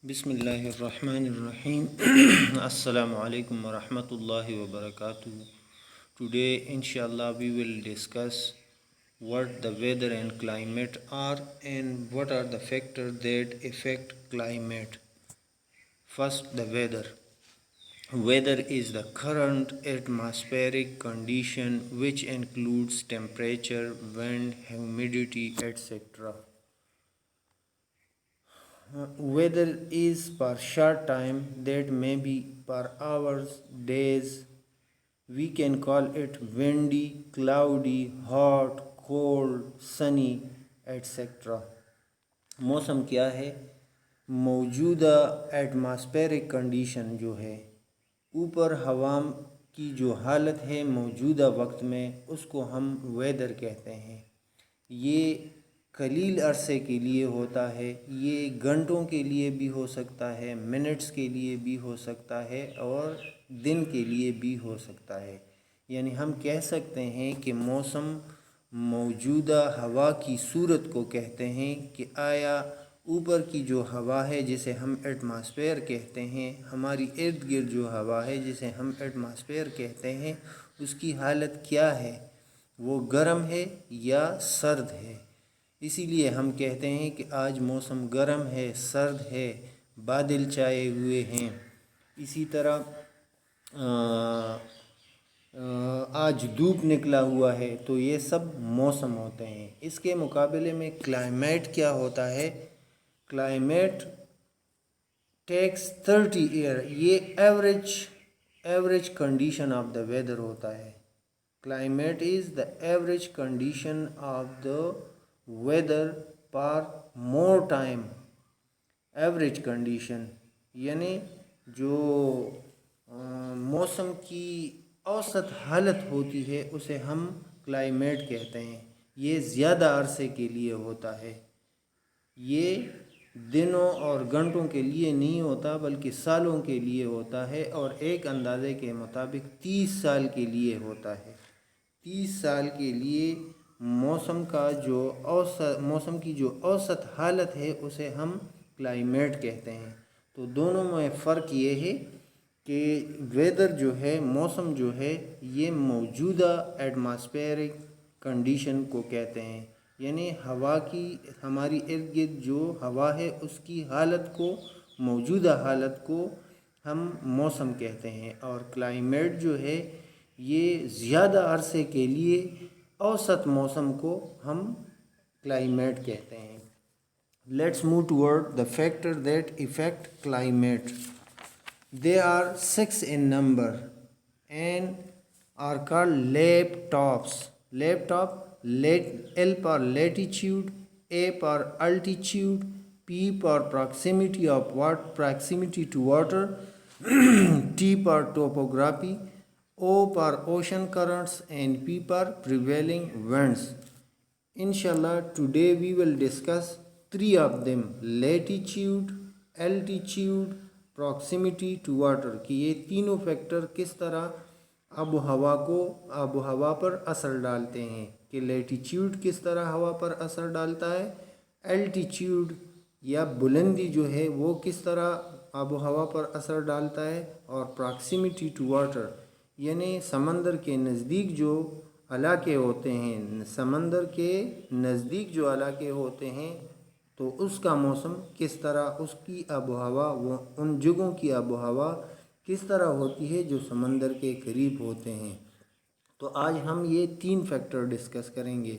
بسم اللہ الرحمن الرحیم السلام علیکم ورحمۃ اللہ وبرکاتہ. Today inshallah we will discuss what the weather and climate are and what are the factors that affect climate. First, the weather. Weather is the current atmospheric condition which includes temperature, wind, humidity, etc. Weather is for short time, that may be per hours, days. We can call it windy, cloudy, hot, cold, sunny, etc. موسم کیا ہے؟ موجودہ atmospheric condition جو ہے، اوپر ہوا کی جو حالت ہے موجودہ وقت میں، اس کو ہم ویدر کہتے ہیں. یہ قلیل عرصے کے لیے ہوتا ہے، یہ گھنٹوں کے لیے بھی ہو سکتا ہے، منٹس کے لیے بھی ہو سکتا ہے اور دن کے لیے بھی ہو سکتا ہے. یعنی ہم کہہ سکتے ہیں کہ موسم موجودہ ہوا کی صورت کو کہتے ہیں کہ آیا اوپر کی جو ہوا ہے جسے ہم ایٹماسفیئر کہتے ہیں، ہماری ارد گرد جو ہوا ہے جسے ہم ایٹماسفیئر کہتے ہیں، اس کی حالت کیا ہے؟ وہ گرم ہے یا سرد ہے؟ اسی لیے ہم کہتے ہیں کہ آج موسم گرم ہے، سرد ہے، بادل چھائے ہوئے ہیں. اسی طرح آج دھوپ نکلا ہوا ہے. تو یہ سب موسم ہوتے ہیں. اس کے مقابلے میں کلائمیٹ کیا ہوتا ہے؟ Climate takes 30 year. یہ average condition of the weather ہوتا ہے. Climate is the average condition of the weather per more time. Average condition یعنی جو موسم کی اوسط حالت ہوتی ہے اسے ہم کلائمیٹ کہتے ہیں. یہ زیادہ عرصے کے لیے ہوتا ہے. یہ دنوں اور گھنٹوں کے لیے نہیں ہوتا بلکہ سالوں کے لیے ہوتا ہے، اور ایک اندازے کے مطابق 30 سال کے لیے ہوتا ہے. 30 سال کے لیے موسم کی جو اوسط حالت ہے اسے ہم کلائمیٹ کہتے ہیں. تو دونوں میں فرق یہ ہے کہ ویدر جو ہے، موسم جو ہے، یہ موجودہ ایٹماسفیرک کنڈیشن کو کہتے ہیں. یعنی ہوا کی ہماری ارد گرد جو ہوا ہے اس کی حالت کو، موجودہ حالت کو ہم موسم کہتے ہیں. اور کلائمیٹ جو ہے یہ زیادہ عرصے کے لیے اوسط موسم کو ہم کلائمیٹ کہتے ہیں. Let's move toward the factors that affect climate. They are 6 in number and are called laptops. L for latitude, A for altitude, P for proximity to water, T for topography, O for ocean currents, and P for prevailing winds. Inshallah, today we will discuss 3 of them: latitude, altitude, proximity to water. کہ یہ تینوں factor کس طرح آب و ہوا پر اثر ڈالتے ہیں. کہ لیٹیچیوڈ کس طرح ہوا پر اثر ڈالتا ہے، الٹیچیوڈ یا بلندی جو ہے وہ کس طرح آب و ہوا پر اثر ڈالتا ہے، اور پراکسیمیٹی ٹو واٹر یعنی سمندر کے نزدیک جو علاقے ہوتے ہیں، سمندر کے نزدیک جو علاقے ہوتے ہیں تو اس کا موسم کس طرح، اس کی آب و ہوا، وہ ان جگہوں کی آب و ہوا کس طرح ہوتی ہے جو سمندر کے قریب ہوتے ہیں. تو آج ہم یہ 3 فیکٹر ڈسکس کریں گے: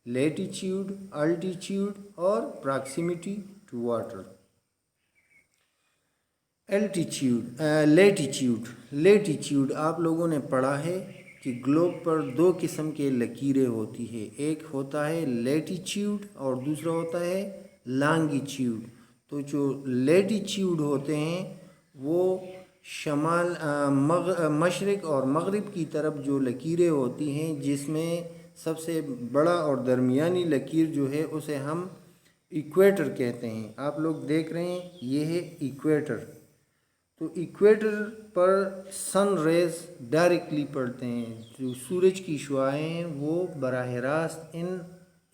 لیٹیچیوڈ، الٹیچیوڈ اور پراکسیمیٹی ٹو واٹر. لیٹیچیوڈ آپ لوگوں نے پڑھا ہے کہ گلوب پر 2 قسم کے لکیریں ہوتی ہیں. ایک ہوتا ہے لیٹیچیوڈ اور دوسرا ہوتا ہے لانگیچیوڈ. تو جو لیٹیچیوڈ ہوتے ہیں وہ مشرق اور مغرب کی طرف جو لکیریں ہوتی ہیں، جس میں سب سے بڑا اور درمیانی لکیر جو ہے اسے ہم ایکویٹر کہتے ہیں. آپ لوگ دیکھ رہے ہیں یہ ہے ایکویٹر. تو ایکویٹر پر سن ریز ڈائریکٹلی پڑتے ہیں. جو سورج کی شعاعیں ہیں وہ براہ راست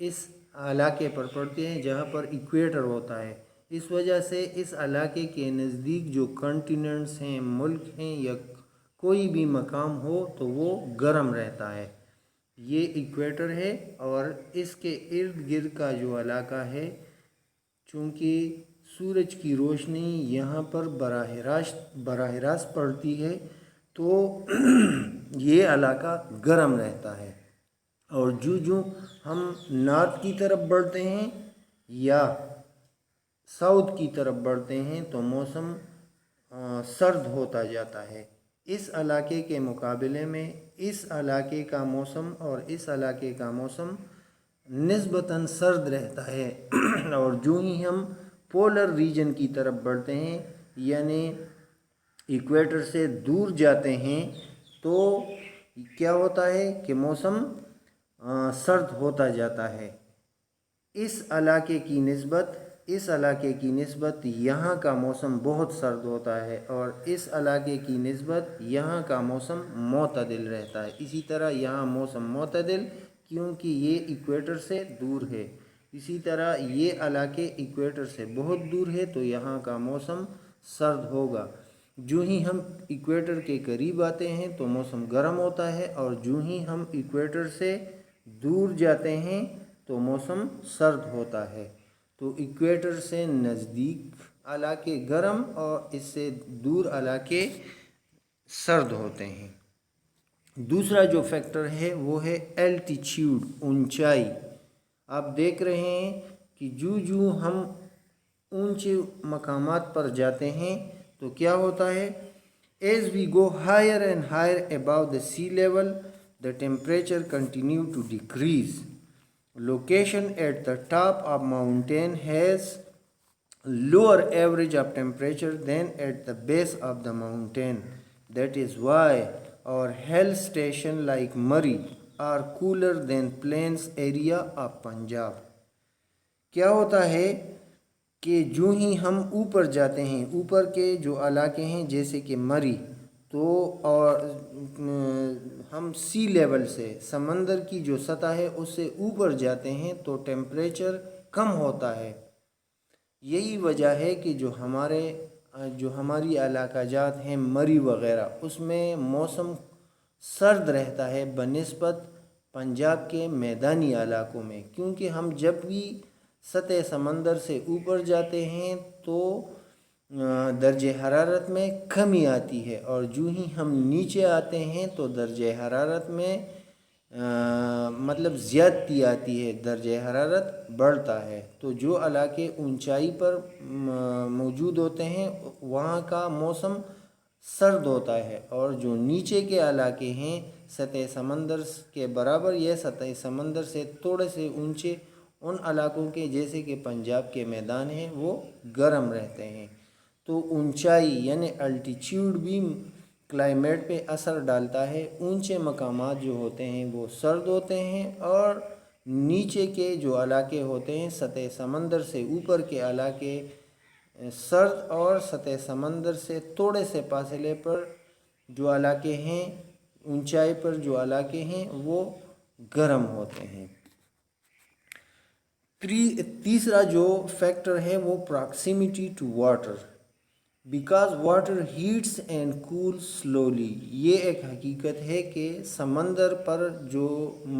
اس علاقے پر پڑتے ہیں جہاں پر ایکویٹر ہوتا ہے. اس وجہ سے اس علاقے کے نزدیک جو کنٹیننٹس ہیں، ملک ہیں یا کوئی بھی مقام ہو تو وہ گرم رہتا ہے۔ یہ ایکویٹر ہے اور اس کے ارد گرد کا جو علاقہ ہے، چونکہ سورج کی روشنی یہاں پر براہ راست پڑتی ہے تو یہ علاقہ گرم رہتا ہے، اور جو ہم نارتھ کی طرف بڑھتے ہیں یا ساؤتھ کی طرف بڑھتے ہیں تو موسم سرد ہوتا جاتا ہے۔ اس علاقے کے مقابلے میں اس علاقے کا موسم اور اس علاقے کا موسم نسبتاً سرد رہتا ہے، اور جو ہی ہم پولر ریجن کی طرف بڑھتے ہیں یعنی ایکویٹر سے دور جاتے ہیں تو کیا ہوتا ہے کہ موسم سرد ہوتا جاتا ہے۔ اس علاقے کی نسبت یہاں کا موسم بہت سرد ہوتا ہے، اور اس علاقے کی نسبت یہاں کا موسم معتدل رہتا ہے۔ اسی طرح یہاں موسم معتدل کیونکہ یہ ایکویٹر سے دور ہے، اسی طرح یہ علاقے ایکویٹر سے بہت دور ہے تو یہاں کا موسم سرد ہوگا۔ جو ہی ہم ایکویٹر کے قریب آتے ہیں تو موسم گرم ہوتا ہے، اور جو ہی ہم ایکویٹر سے دور جاتے ہیں تو موسم سرد ہوتا ہے۔ تو ایکویٹر سے نزدیک علاقے گرم اور اس سے دور علاقے سرد ہوتے ہیں۔ دوسرا جو فیکٹر ہے وہ ہے الٹیچیوڈ، اونچائی۔ آپ دیکھ رہے ہیں کہ جو ہم اونچے مقامات پر جاتے ہیں تو کیا ہوتا ہے، as we go higher and higher above the sea level, the temperature continue to decrease. Location at the top of mountain has lower average of temperature than at the base of the mountain. That is why our hill station like Murray are cooler than plains area of Punjab. کیا ہوتا ہے کہ جو ہی ہم اوپر جاتے ہیں، اوپر کے جو علاقے ہیں جیسے کہ مری، تو اور ہم سی لیول سے، سمندر کی جو سطح ہے اس سے اوپر جاتے ہیں تو ٹیمپریچر کم ہوتا ہے۔ یہی وجہ ہے کہ جو ہماری علاقہ جات ہیں مری وغیرہ، اس میں موسم سرد رہتا ہے بنسبت پنجاب کے میدانی علاقوں میں، کیونکہ ہم جب بھی سطح سمندر سے اوپر جاتے ہیں تو درجہ حرارت میں کمی آتی ہے، اور جو ہی ہم نیچے آتے ہیں تو درجہ حرارت میں زیادتی آتی ہے، درجہ حرارت بڑھتا ہے۔ تو جو علاقے اونچائی پر موجود ہوتے ہیں وہاں کا موسم سرد ہوتا ہے، اور جو نیچے کے علاقے ہیں سطح سمندر کے برابر یا سطح سمندر سے تھوڑے سے اونچے، ان علاقوں کے جیسے کہ پنجاب کے میدان ہیں وہ گرم رہتے ہیں۔ تو اونچائی یعنی الٹیچیوڈ بھی کلائمیٹ پہ اثر ڈالتا ہے۔ اونچے مقامات جو ہوتے ہیں وہ سرد ہوتے ہیں، اور نیچے کے جو علاقے ہوتے ہیں سطح سمندر سے اوپر کے علاقے سرد، اور سطح سمندر سے تھوڑے سے فاصلے پر جو علاقے ہیں، اونچائی پر جو علاقے ہیں وہ گرم ہوتے ہیں۔ تیسرا جو فیکٹر ہے وہ proximity to water, because water heats and cools slowly. یہ ایک حقیقت ہے کہ سمندر پر جو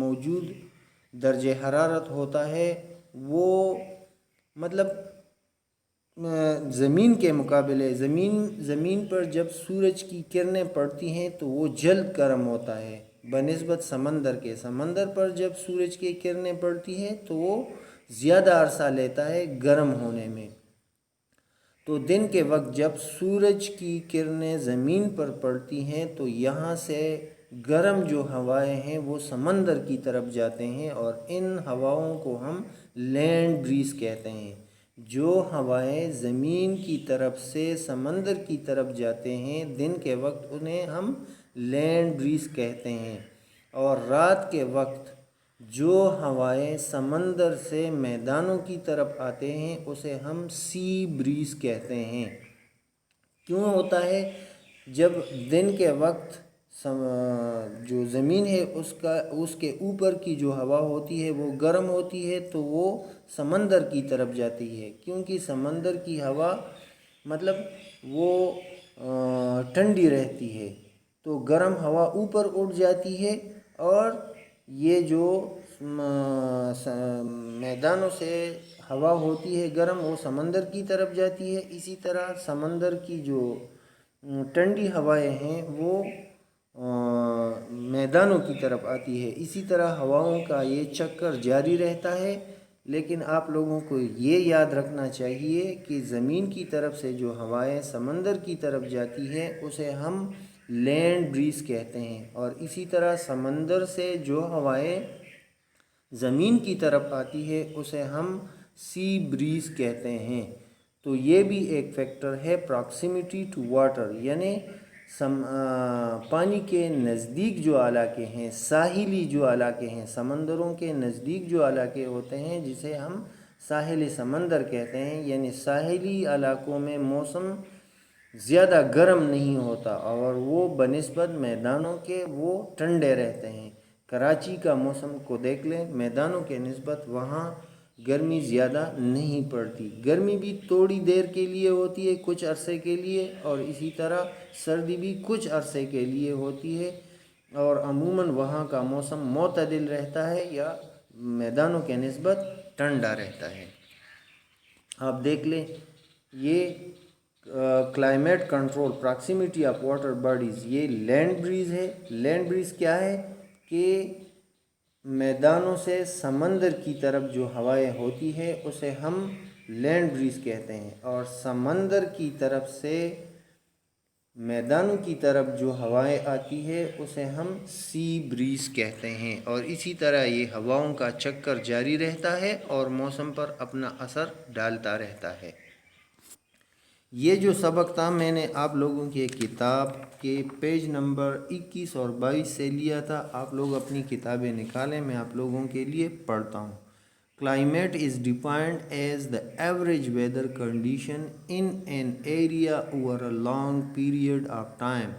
موجود درجہ حرارت ہوتا ہے وہ زمین کے مقابلے زمین پر جب سورج کی کرنیں پڑتی ہیں تو وہ جلد گرم ہوتا ہے بنسبت سمندر پر جب سورج کی کرنیں پڑتی ہیں تو وہ زیادہ عرصہ لیتا ہے گرم ہونے میں۔ تو دن کے وقت جب سورج کی کرنیں زمین پر پڑتی ہیں تو یہاں سے گرم جو ہوائیں ہیں وہ سمندر کی طرف جاتے ہیں، اور ان ہواؤں کو ہم لینڈ بریز کہتے ہیں۔ جو ہوائیں زمین کی طرف سے سمندر کی طرف جاتے ہیں دن کے وقت انہیں ہم لینڈ بریز کہتے ہیں، اور رات کے وقت جو ہوائیں سمندر سے میدانوں کی طرف آتے ہیں اسے ہم سی بریز کہتے ہیں۔ کیوں ہوتا ہے؟ جب دن کے وقت جو زمین ہے اس کے اوپر کی جو ہوا ہوتی ہے وہ گرم ہوتی ہے تو وہ سمندر کی طرف جاتی ہے، کیونکہ سمندر کی ہوا مطلب وہ ٹھنڈی رہتی ہے، تو گرم ہوا اوپر اٹھ جاتی ہے اور یہ جو میدانوں سے ہوا ہوتی ہے گرم وہ سمندر کی طرف جاتی ہے۔ اسی طرح سمندر کی جو ٹھنڈی ہوائیں ہیں وہ میدانوں کی طرف آتی ہے۔ اسی طرح ہواؤں کا یہ چکر جاری رہتا ہے، لیکن آپ لوگوں کو یہ یاد رکھنا چاہیے کہ زمین کی طرف سے جو ہوائیں سمندر کی طرف جاتی ہے اسے ہم لینڈ بریز کہتے ہیں، اور اسی طرح سمندر سے جو ہوائیں زمین کی طرف آتی ہے اسے ہم سی بریز کہتے ہیں۔ تو یہ بھی ایک فیکٹر ہے پراکسیمیٹی ٹو واٹر، یعنی پانی کے نزدیک جو علاقے ہیں، ساحلی جو علاقے ہیں، سمندروں کے نزدیک جو علاقے ہوتے ہیں جسے ہم ساحل سمندر کہتے ہیں، یعنی ساحلی علاقوں میں موسم زیادہ گرم نہیں ہوتا اور وہ بنسبت میدانوں کے وہ ٹھنڈے رہتے ہیں۔ کراچی کا موسم کو دیکھ لیں، میدانوں کے نسبت وہاں گرمی زیادہ نہیں پڑتی، گرمی بھی تھوڑی دیر کے لیے ہوتی ہے کچھ عرصے کے لیے، اور اسی طرح سردی بھی کچھ عرصے کے لیے ہوتی ہے، اور عموماً وہاں کا موسم معتدل رہتا ہے یا میدانوں کے نسبت ٹھنڈا رہتا ہے۔ آپ دیکھ لیں یہ climate control proximity of water bodies, یہ لینڈ بریز ہے۔ لینڈ بریز کیا ہے کہ میدانوں سے سمندر کی طرف جو ہوائیں ہوتی ہے اسے ہم لینڈ بریز کہتے ہیں، اور سمندر کی طرف سے میدانوں کی طرف جو ہوائیں آتی ہے اسے ہم سی بریز کہتے ہیں، اور اسی طرح یہ ہواؤں کا چکر جاری رہتا ہے اور موسم پر اپنا اثر ڈالتا رہتا ہے۔ یہ جو سبق تھا میں نے آپ لوگوں کی کتاب کے پیج نمبر 21 اور 22 سے لیا تھا، آپ لوگ اپنی کتابیں نکالیں، میں آپ لوگوں کے لیے پڑھتا ہوں۔ Climate is defined as the average weather condition in an area over a long period of time.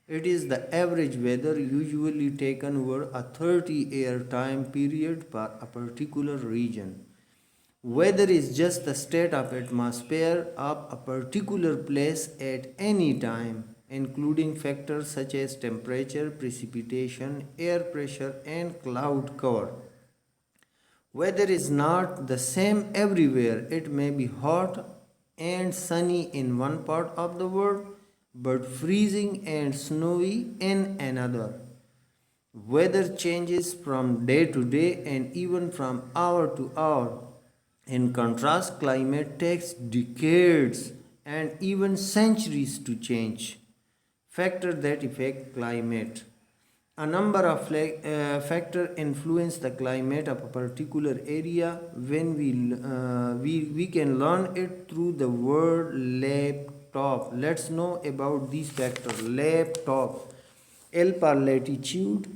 It is the average weather usually taken over a 30-year time period for a particular region. Weather is just the state of atmosphere of a particular place at any time, including factors such as temperature, precipitation, air pressure, and cloud cover. Weather is not the same everywhere. It may be hot and sunny in one part of the world, but freezing and snowy in another. Weather changes from day to day and even from hour to hour. In contrast, climate takes decades and even centuries to change. Factors that affect climate. A number of factors influence the climate of a particular area. When we can learn it through the word laptop. Let's know about these factors. Laptop. L for latitude,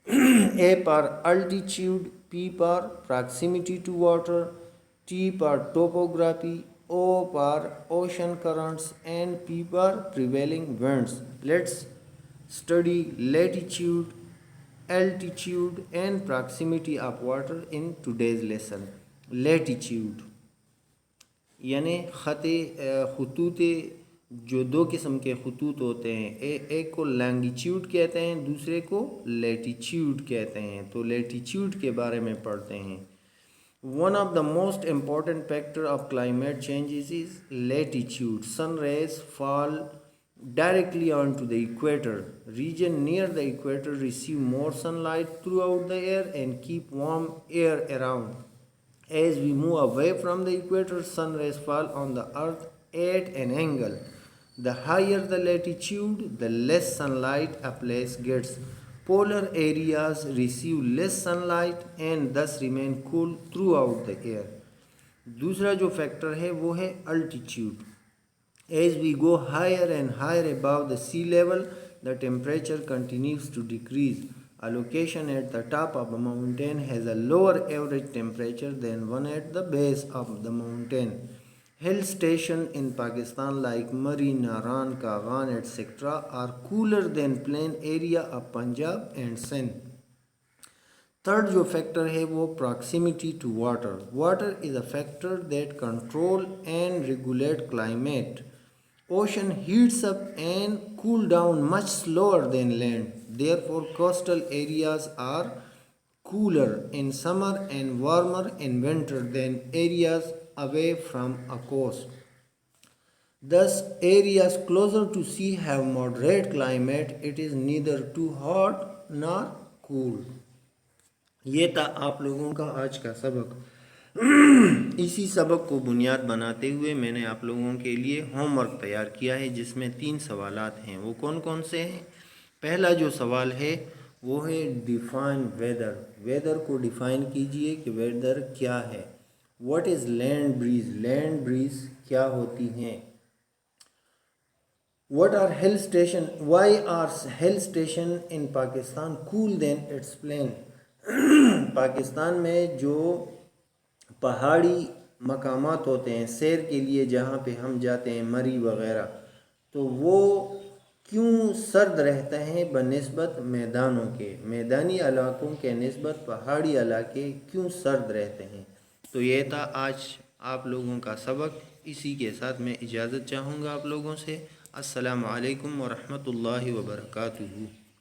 A for altitude, P for proximity to water, T for topography, O for ocean currents, and P for prevailing winds. Let's study latitude, altitude, and proximity of water in today's lesson. Latitude یعنی خطوط جو دو قسم کے خطوط ہوتے ہیں، ایک کو لانگیچیوڈ کہتے ہیں، دوسرے کو لیٹیچیوڈ کہتے ہیں۔ تو لیٹیچیوڈ کے بارے میں پڑھتے ہیں۔ One of the most important factor of climate changes is latitude. Sun rays fall directly onto the equator. Regions near the equator receive more sunlight throughout the year and keep warm air around. As we move away from the equator, sun rays fall on the earth at an angle. The higher the latitude, the less sunlight a place gets. Polar areas receive less sunlight and thus remain cool throughout the year. دوسرا جو factor ہے وہ ہے altitude. As we go higher and higher above the sea level, the temperature continues to decrease. A location at the top of a mountain has a lower average temperature than one at the base of the mountain. Hill station in Pakistan like Murree, Naran, Kagan, etc. are cooler than plain area of Punjab and Sindh. Third جو factor ہے وہ proximity to water. Water is a factor that control and regulate climate. Ocean heats up and cool down much slower than land. Therefore, coastal areas are cooler in summer and warmer in winter than areas away from a coast. Thus, areas closer to sea have moderate climate. It is neither too hot nor cool. یہ تھا آپ لوگوں کا آج کا سبق. اسی سبق کو بنیاد بناتے ہوئے میں نے آپ لوگوں کے لیے ہوم ورک تیار کیا ہے جس میں 3 سوالات ہیں. وہ کون کون سے ہیں؟ پہلا جو سوال ہے وہ ہے ڈیفائن ویدر. ویدر کو ڈیفائن کیجئے کہ ویدر کیا ہے. What is land breeze? Land breeze کیا ہوتی ہیں؟ What are hill station? Why are hill station in Pakistan cool than its plain? Pakistan میں جو پہاڑی مقامات ہوتے ہیں سیر کے لیے جہاں پہ ہم جاتے ہیں مری وغیرہ تو وہ کیوں سرد رہتے ہیں بنسبت میدانوں کے؟ میدانی علاقوں کے نسبت پہاڑی علاقے کیوں سرد رہتے ہیں؟ تو یہ تھا آج آپ لوگوں کا سبق. اسی کے ساتھ میں اجازت چاہوں گا آپ لوگوں سے. السلام علیکم ورحمۃ اللہ وبرکاتہ.